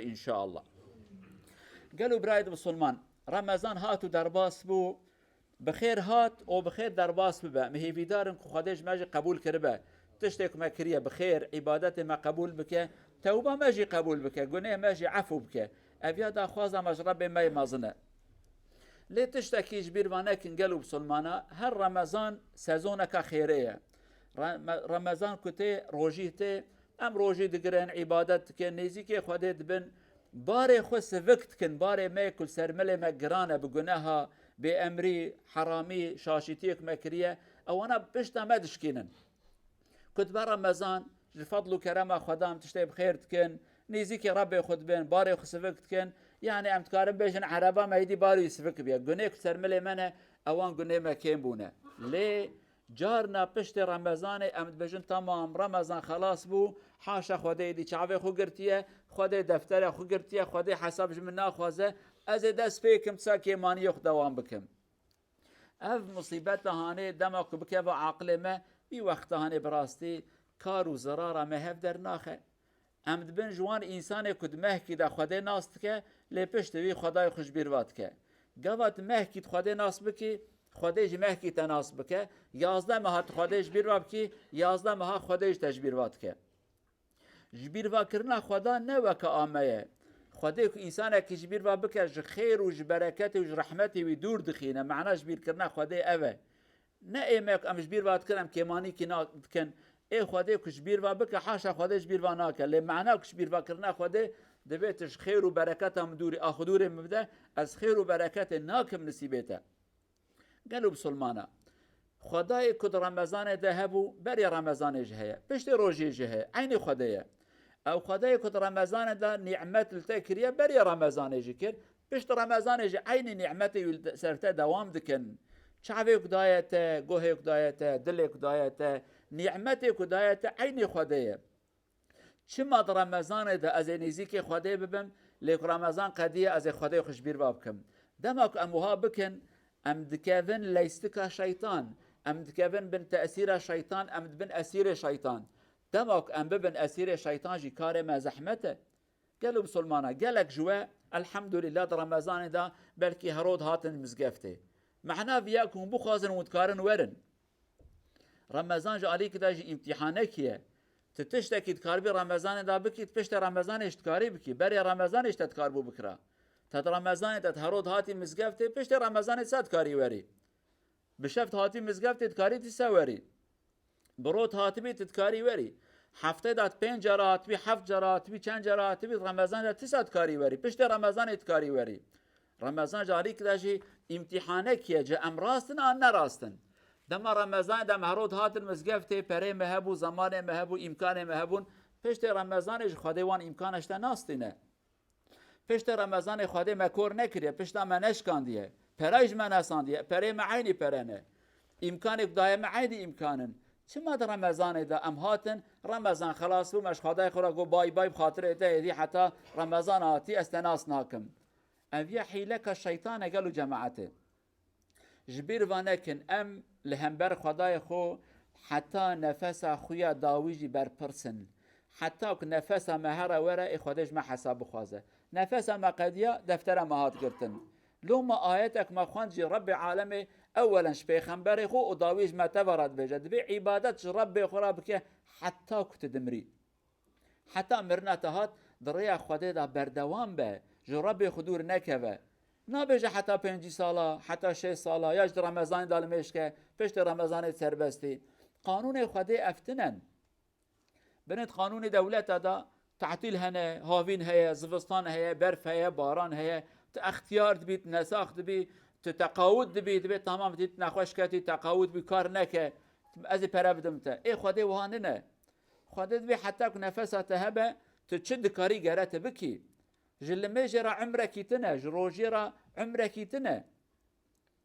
إن شاء الله. قالوا برايد مسلمان رمضان هاتو درباس بو بخير هات او بخير درباس ببا مهي في دارن كو خديش ماجي قبول كربا تشتك ما كريه بخير عبادت ما قبول بك توبه ماجي قبول بك گناه ماجي عفو بك افيا دا خوازا مجرب ما مازنه لي تشتكي جبير وانكن قالوا بسلمانا هر رمضان سازونك خيريه رمضان كتي روجيتي ام روجي دگرن عبادت كن نزيكي خديت بن باري خو سفكت كن باري ما كل سرمله ما جرانه بگناها بأمري حرامي شاشتيك مكريه او انا بشتا ما دشكينن كنت برمضان الفضل وكرامه خدام تشتي بخير تكن نيزيكي ربي خد بين باري خسفك تكن يعني ام تكارم بيجن عربا ما يدي باري يسفك بيا قنيك سرملي منه اوان قني ما كين بونه ليه جارنا بشت رمضان ام بيجن تمام رمضان خلاص بو حاشا خدي دي شعبي خو قرتيه خدي دفتر خو قرتيه خدي حساب منا خوازه از دست فيكم تساكي ماني يخ دوام بكم اف مصيبت هاني دمك بك عقل ما بي وقت هاني براستي كار و زراره مهف در ناخه امد بن جوان انسان کد مهکی دا خدا ناست که لپشت وی خدای خوش بیروات که گوات مهکی خدا ناست بکی خدایش مهکی تناس بکه 11 ماه خدایش بیروات کی 11 ماه خدایش تجبیروات که جبیروا کرنا خدا نه وک آمه خدای که انسان که جبیروا بکه ج خیر و ج برکت و ج رحمت و دور دخینه معنی جبیر کرنا خدای اوه نه ایمک ام جبیروات کرم کمانی کی نا کن ای خدای کش بیر و بک حاشا خدایش بیر و ناکه لی معنا کش بیر و کرنا خدای دبیتش خیر و برکت هم دوری آخدور مبده از خیر و برکت ناکم نصیبته قالوا بسلمانا خدای کد رمضان ده هبو بری رمضان جهه پشت روزی جهه عین خدای او خدای کد رمضان ده نعمت التکریه بری رمضان جکر پشت رمضان جه عین نعمت سرته دوام دکن شعبك دايته جوهك دايته دلك دايته نعمتك دايته عيني خديه شما رمضان ده از نزيك خديه ببم لك رمضان قديه از خديه خشبير بابكم دمك اموها بكن ام دكافن ليستك شيطان ام دكافن بن تاثير شيطان ام بن اسير شيطان دمك ام ببن اسير شيطان جي كار ما زحمته قالوا بسلمانا قالك جوا الحمد لله ده رمضان ده بلكي هرود هاتن مزقفته معناه فياكم بخازن وتكارن ورن رمضان جالي كده جي امتحانك هي تتشتكي تكار بي رمضان دا بكي تبشت رمضان اشتكاري بكي بري رمضان اشتكار بو بكرا تد رمضان تهرود هاتي مزقفته بشت رمضان صدكاري وري بشفت هاتي مزقفته تكاري تسوري بروت هاتي بي تتكاري وري هفته دات 5 جرات بي 7 جرات بي چند جرات بي رمضان دا تسدكاري وري بشت رمضان تكاري وري رمضان جاري كده جي امتحانك يا جا ام راستن ان راستن دم رمضان دم هرود هاتن مزگفته پره مهبو زمان مهبو امکان مهبون پشت رمضان خدای وان امکانش تا ناستینه پشت رمضان خدای مکور نکریه پشت ما نشکاندیه پرایج ما نساندیه پره معینی پرنه امکان دایم معینی امکانن چما در رمضان دا ام هاتن رمضان خلاص و مش خدای خورا گو بای بای بخاطر دی حتی رمضان آتی استناس ناکم اویا حیلک الشیطان قالوا جماعته جبير وانكن ام لهمبر خدای خو حتى نفس خويا داويجي بر پرسن حتى نفس مهره ورا خودش ما حساب خوازه نفس ما قديا دفتر ما هات قرتن لو ما آياتك ما خوانجي رب عالمي اولا شبي خمبر خو وداويج ما تورد بجد بي عبادت رب خرابك حتى كتدمري حتى مرنا تهات دريا خدای دا بردوام به جرب خدور نکوه نبیجه حتی 5 ساله حتی 6 ساله یا رمضان دالمش که پشت رمضان سربستی قانون خدای افتنن بنت قانون دولت دا تعطیل هنه هاوین هيا زفستان هيا برف هيا باران هيا اختیار بيت نساخت بي تقاود بي تمام تيت نخوش كتي تقاود بي کار نکه از پرودم تا ای خدای وهاننه خدای بي حتی نفسه هبه تشد كاري جرات بكي جل مجرى عمرك تنا جروجيرا عمرك تنا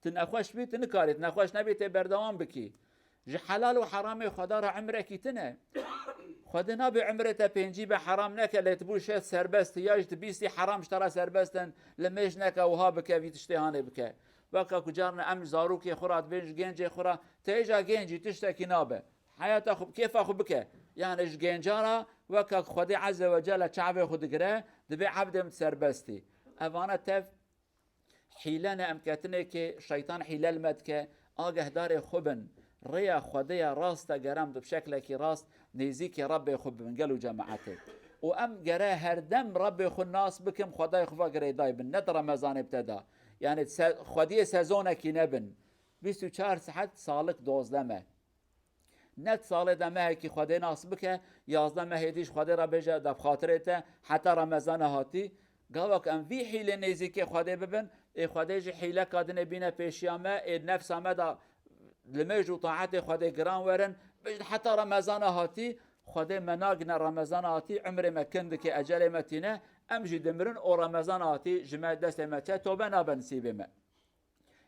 تنخوش بي تنكاري تنخوش نبي تبردوان بكي ج حلال وحرام خدار عمرك تنا خد نبي عمرته بينجي بحرام نك اللي تبوش سربست ياج تبيسي حرام اشترى سربستن لماش نك وها بك في تشتهاني بك وكا كجارنا ام زاروكي خرات بينج جنجي خرا تيجا جنجي تشتكي نابه حياة أخو كيف أخو بك يعني إيش جنجارا وكا خدي عز وجل شعبه خد قراه دبي عبد سربستي أفانا تف حيلنا أمكتني كي شيطان حيلال مدك آجه داري خبن ريا خديا راستا جرام بشكل كي راست نيزيك يا ربي خبن قالوا جماعته وأم جرا هردم ربي خو الناس بكم خداي خفا جري دايبن ند رمضان ابتدى يعني خديه سازونه كي نبن 24 ساعت سالك دوزدمه نت سال دمه کی خدای ناس بکه 11 مهدیش خدای را بجا دب خاطرته حتی رمضان هاتی گاوک ام وی حیله نیزی که خدای ببن ای خدای جی حیله کادن بینه پیشیامه ای نفس آمده لمج و طاعت خدای گران ورن حتی رمضان هاتی خدای مناگن رمضان هاتی عمر مکند که اجل متینه ام جی دمرن او رمضان هاتی جمع دست مته توبه نابن سیبه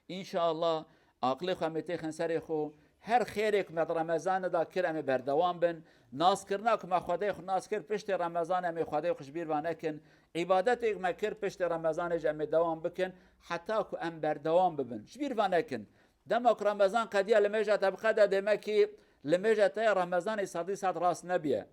ان شاء الله عقل خمیته خنسری خو هر خیرک مد رمضان دا کرم بردوام بن ناس کرنا که ما خدای خو ناس کر پشت رمضان می خدای خوشبیر و نکن عبادت یک ما کر پشت رمضان جمع دوام بکن حتی که ام بردوام ببن شبیر و نکن دمک رمضان قدیا لمجا تبقى دمکی لمجا تا رمضان صدی صد راس نبیه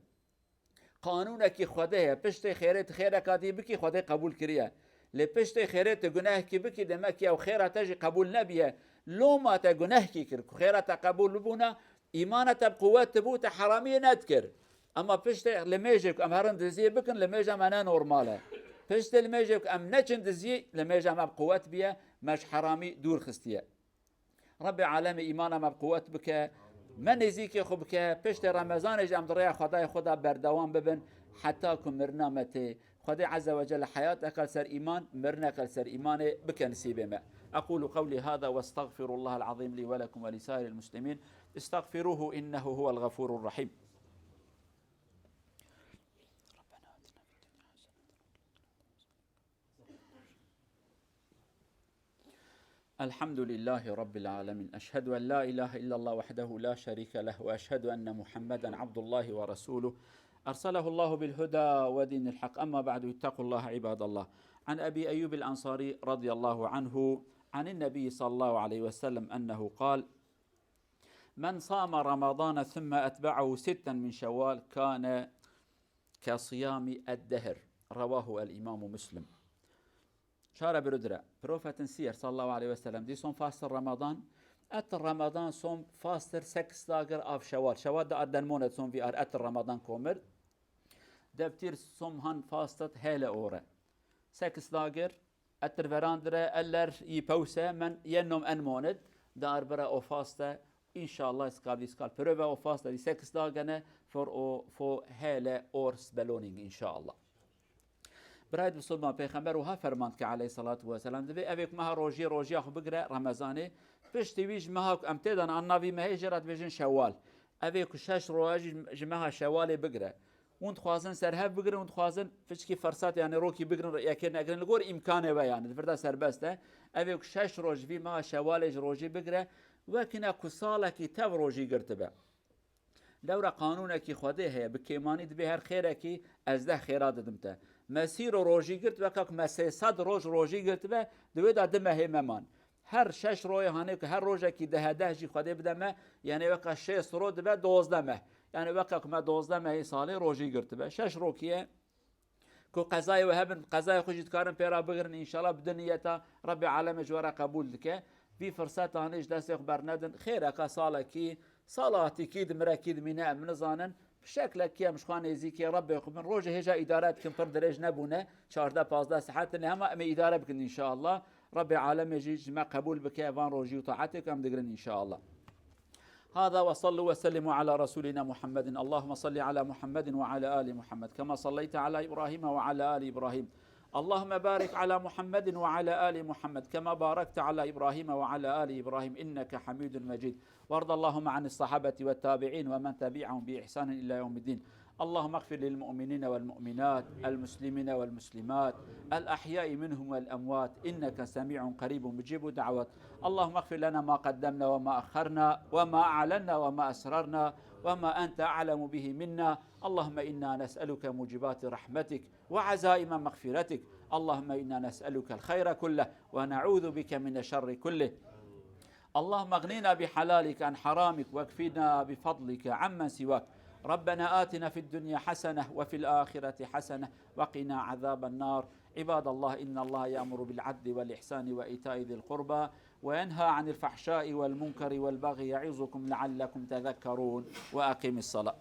قانون کی خدای پشت خیرت خیرکاتی بکی خدای قبول کریه لپشت خیرت گناه کی بکی دمکی او خیرت قبول نبیه لو ما تجناه كيكر خيرة قبول بونا إيمانة بقوات تبوت حرامية نذكر أما بشت لميجك أم هرن دزي بكن لميجا منا نورمالة بشت لميجك أم نجن دزي لميجا ما بقوات بيا مش حرامي دور خستيا ربي عالم إيمانة ما بقوات بك من يزيك يخبك بشت رمضان جام دريا خداي خدا بردوام ببن حتى كم مرنامتي خداي عز وجل حياتك سر إيمان مرنك سر إيمان بك نسيبه ما أقول قولي هذا واستغفر الله العظيم لي ولكم ولسائر المسلمين استغفروه إنه هو الغفور الرحيم الحمد لله رب العالمين أشهد أن لا إله إلا الله وحده لا شريك له وأشهد أن محمدا عبد الله ورسوله أرسله الله بالهدى ودين الحق أما بعد اتقوا الله عباد الله عن أبي أيوب الأنصاري رضي الله عنه عن النبي صلى الله عليه وسلم أنه قال من صام رمضان ثم أتبعه 6 من شوال كان كصيام الدهر رواه الإمام مسلم شارع بردرة بروفة سير صلى الله عليه وسلم دي صوم فاستر رمضان أتر رمضان صوم فاستر 6 داقر أف شوال دا أردن مونة صوم في أتر رمضان كومر دبتير صوم هن فاستت هيلا أورا 6 داقر أتر فراندرة ألر يبوسة من ينم أنموند دار برا أو فاستا إن شاء الله سكال بروفة أو فاستا دي 6 داقنا فور هيلا أورس بلونينج إن شاء الله برايد بسلمان پیغمبر وها فرماند که علیه الصلاة والسلام دبی اویک مها روژی آخو بگره رمضانه پشتی ویج مها امتدان آناوی مهی جرات بیجن شوال اویک 6 روژی جمها شواله بگره وند خوازن سرهف بگره وند خوازن فشکی فرصت یعنی روکی بگرن یکن اگرن لگور امکانه و یعنی فردا سربسته اویک 6 روژ وی مها شواله روژی بگره وکنا کساله کی تب روژی گرتبه دورة قانونك خده هي بكيماني دبي هر خيرك ازده خيرات دمته مسير روجي قلت وكاك مسيصد روجي قلت به دوي دا دمه هي ممان هر 6 روي هانيك هر روجك ده جي خده بدمه يعني وكا 6 رو دبه 12 يعني وكاك ما 12 هي صالي روجي قلت به 6 روكيه كو قضايا وهبن قضايا خجيت كارن بيرا بغرن ان شاء الله بدنيته ربي عالم جوارا قبول لك في فرصات هانيش داس يخبر ندن خيرك صالكي صلاتي كيد مراكيد ميناء من زانن بشكل كي مش خان يزيكي ربي يقبل روجه هجا ادارات كم طر درج نبونه 14 15 ساعات انها ما اداره بكن ان شاء الله ربي عالم يجي ما قبول بك فان روجي وطاعتك ام دغرن ان شاء الله هذا وصلوا وسلموا على رسولنا محمد اللهم صل على محمد وعلى ال محمد كما صليت على ابراهيم وعلى ال ابراهيم اللهم بارك على محمد وعلى آل محمد كما باركت على إبراهيم وعلى آل إبراهيم إنك حميد مجيد وارض اللهم عن الصحابة والتابعين ومن تبعهم بإحسان إلى يوم الدين اللهم اغفر للمؤمنين والمؤمنات المسلمين والمسلمات الأحياء منهم والأموات إنك سميع قريب مجيب دعوات اللهم اغفر لنا ما قدمنا وما أخرنا وما أعلنا وما أسررنا وما أنت أعلم به منا اللهم إنا نسألك موجبات رحمتك وعزائم مغفرتك اللهم إنا نسألك الخير كله ونعوذ بك من الشر كله اللهم اغننا بحلالك عن حرامك واكفنا بفضلك عمن سواك ربنا آتنا في الدنيا حسنة وفي الآخرة حسنة وقنا عذاب النار. عباد الله، إن الله يأمر بالعدل والإحسان وإيتاء ذي القربى وينهى عن الفحشاء والمنكر والبغي يعظكم لعلكم تذكرون. وأقم الصلاة.